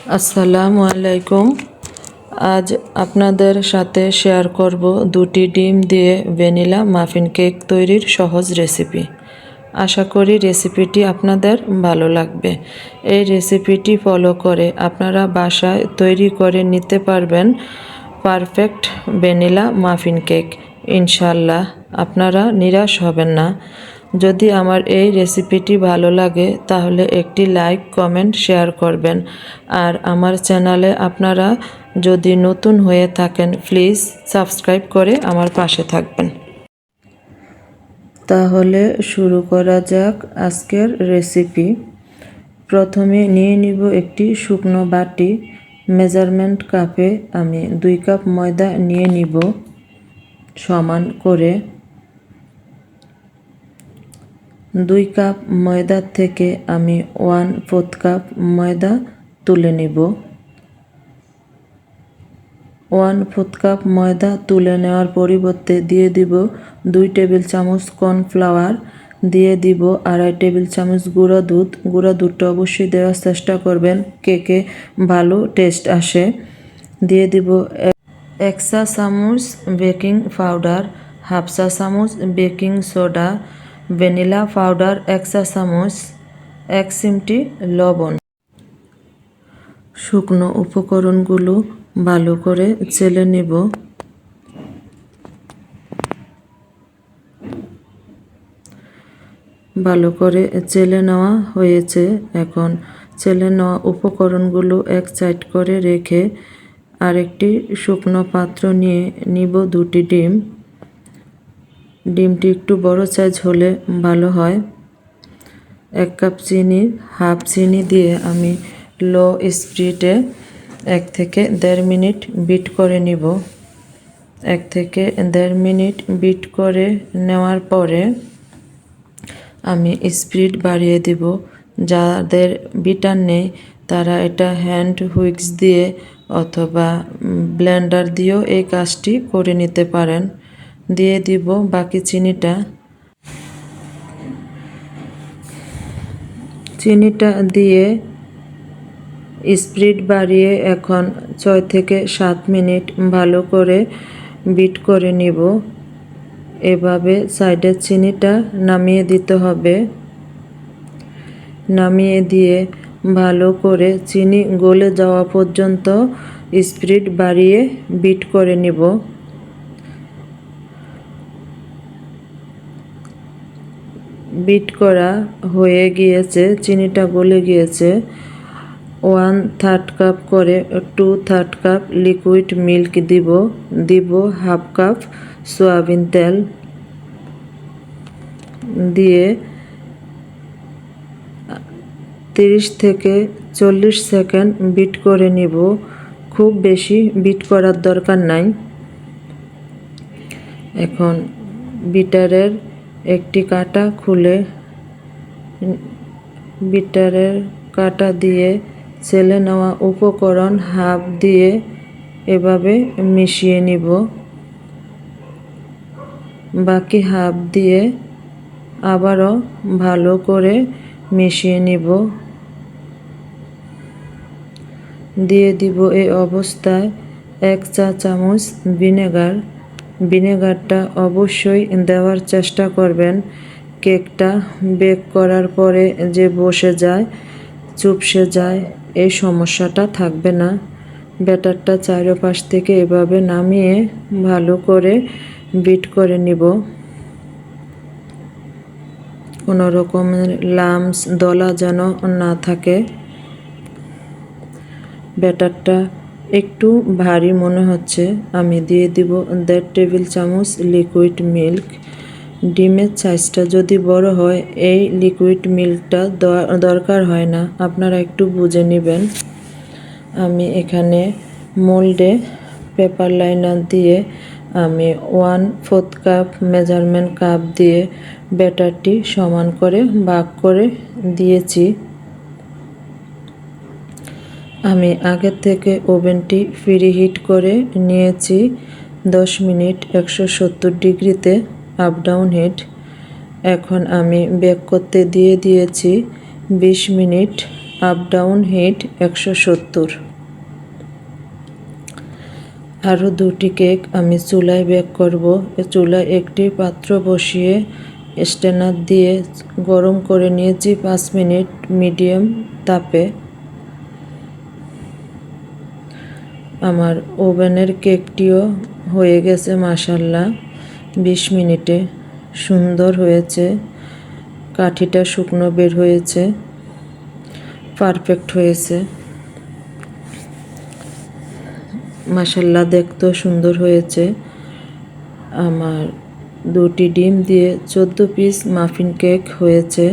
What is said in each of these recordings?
আসসালামু আলাইকুম। আজ আপনাদের সাথে শেয়ার করব দুটি ডিম দিয়ে ভ্যানিলা মাফিন কেক তৈরির সহজ রেসিপি। আশা করি রেসিপিটি আপনাদের ভালো লাগবে। এই রেসিপিটি ফলো করে আপনারা বাসায় তৈরি করে নিতে পারবেন পারফেক্ট ভ্যানিলা মাফিন কেক। ইনশাল্লাহ আপনারা নিরাশ হবেন না। যদি আমার এই রেসিপিটি ভালো লাগে তাহলে একটি লাইক, কমেন্ট, শেয়ার করবেন। আর আমার চ্যানেলে আপনারা যদি নতুন হয়ে থাকেন প্লিজ সাবস্ক্রাইব করে আমার পাশে থাকবেন। তাহলে শুরু করা যাক আজকের রেসিপি। প্রথমে নিয়ে নিব একটি শুকনো বাটি। মেজারমেন্ট কাপে আমি 2 কাপ ময়দা নিয়ে নিব সমান করে। 2 কাপ ময়দা থেকে আমি 1/4 কাপ ময়দা তুলে নেব। 1/4 কাপ ময়দা তুলে নেওয়ার পরিবর্তে দিয়ে দিব 2 টেবিল চামচ কর্নফ্লাওয়ার, দিয়ে দিব 2.5 টেবিল চামচ গুঁড়া দুধ। গুঁড়া দুধটা অবশ্যই দেওয়ার চেষ্টা করবেন, কেকে ভালো টেস্ট আসে। দিয়ে দিব 1 চা চামচ বেকিং পাউডার, 1/2 চা চামচ বেকিং সোডা, ভ্যানিলা পাউডার 1 চা চামচ, 1 চিমটি লবণ। শুকনো উপকরণগুলো ভালো করে চেলে নিব। ভালো করে চেলে নেওয়া হয়েছে। এখন চেলে নেওয়া উপকরণগুলো এক সাইড করে রেখে আরেকটি শুকনো পাত্র নিয়ে নিব 2টি ডিম। ডিমটি একটু বড় সাইজ হলে ভালো হয়। 1 কাপ চিনি, হাফ চিনি দিয়ে আমি লো স্পিডে 1 থেকে 1.5 মিনিট বিট করে নিব। 1 থেকে 1.5 মিনিট বিট করে নেওয়ার পরে আমি স্পিড বাড়িয়ে দিব। যাদের বিটার নেই তারা এটা হ্যান্ড হুইক্স দিয়ে অথবা ব্লেন্ডার দিয়েও এই কাজটি করে নিতে পারেন। দিয়ে দিব বাকি চিনিটা। চিনিটা দিয়ে স্পিড বাড়িয়ে এখন 6 থেকে 7 মিনিট ভালো করে বিট করে নিব। এভাবে সাইডের চিনিটা নামিয়ে দিতে হবে। নামিয়ে দিয়ে ভালো করে চিনি গলে যাওয়া পর্যন্ত স্পিড বাড়িয়ে বিট করে নিব। বিট করা হয়ে গিয়েছে, চিনিটা গলে গিয়েছে। 1/3 কাপ করে 2/3 কাপ লিকুইড মিল্ক দিব। 1/2 কাপ সয়াবিন তেল দিয়ে 30 থেকে 40 সেকেন্ড বিট করে নিব। খুব বেশি বিট করার দরকার নাই। এখন বিটারের একটি কাটা খুলে বিটারের কাটা দিয়ে চেলে নেওয়া উপকরণ হাফ দিয়ে এভাবে মিশিয়ে নিব। বাকি হাফ দিয়ে আবারও ভালো করে মিশিয়ে নিব। দিয়ে দিব এই অবস্থায় 1 চা চামচ ভিনেগার। ভিনেগারটা অবশ্যই দেওয়ার চেষ্টা করবেন। কেকটা বেক করার পরে যে বসে যায়, চুপসে যায়, এই সমস্যাটা থাকবে না। ব্যাটারটা চারপাশ থেকে এভাবে নামিয়ে ভালো করে বিট করে নিব। কোনো রকমের লাম্পস দলা যেন না থাকে। ব্যাটারটা একটু ভারী মনে হচ্ছে। আমি দিয়ে দিব 1.5 টেবিল চামচ লিকুইড মিল্ক। ডিমের সাইজটা যদি বড় হয় এই লিকুইড মিল্কটা দরকার হয় না, আপনারা একটু বুঝে নেবেন। আমি এখানে মোল্ডে পেপার লাইনার দিয়ে আমি 1/4 কাপ মেজারমেন্ট কাপ দিয়ে ব্যাটারটি সমান করে ভাগ করে দিয়েছি। আমি আগে থেকে ওভেনটি প্রিহিট করে নিয়েছি 10 মিনিট 170 ডিগ্রিতে আপ ডাউন হিট। এখন আমি বেক করতে দিয়ে দিয়েছি 20 মিনিট আপ ডাউন হিট 170। আরও দুটি কেক আমি চুলায় বেক করব। চুলায় একটি পাত্র বসিয়ে স্ট্যানার দিয়ে গরম করে নিয়েছি 5 মিনিট মিডিয়াম তাপে। আমার ওভেনের কেকটিও হয়ে গেছে মাশাআল্লাহ 20 মিনিটে। সুন্দর হয়েছে, কাঠিটা শুকনো বের হয়েছে, পারফেক্ট হয়েছে মাশাআল্লাহ, দেখতেও সুন্দর হয়েছে। আমার দুটি ডিম দিয়ে 14 পিস মাফিন কেক হয়েছে।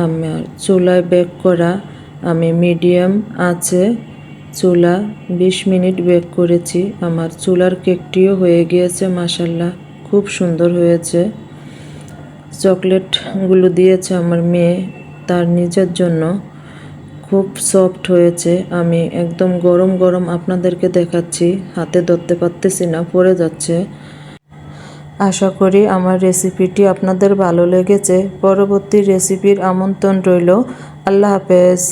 আমার চুলায় বেক করা, আমি মিডিয়াম আছে চুলা 20 মিনিট বেক করেছি। আমার চুলার কেকটিও হয়ে গিয়েছে মাশাআল্লাহ, খুব সুন্দর হয়েছে। চকলেটগুলো দিয়েছে আমার মেয়ে তার নিজের জন্য, খুব সফট হয়েছে। আমি একদম গরম গরম আপনাদেরকে দেখাচ্ছি, হাতে ধরতে পারতেছি না, পড়ে যাচ্ছে। আশা করি আমার রেসিপিটি আপনাদের ভালো লেগেছে। পরবর্তী রেসিপির আমন্ত্রণ রইল। আল্লাহ হাফেজ।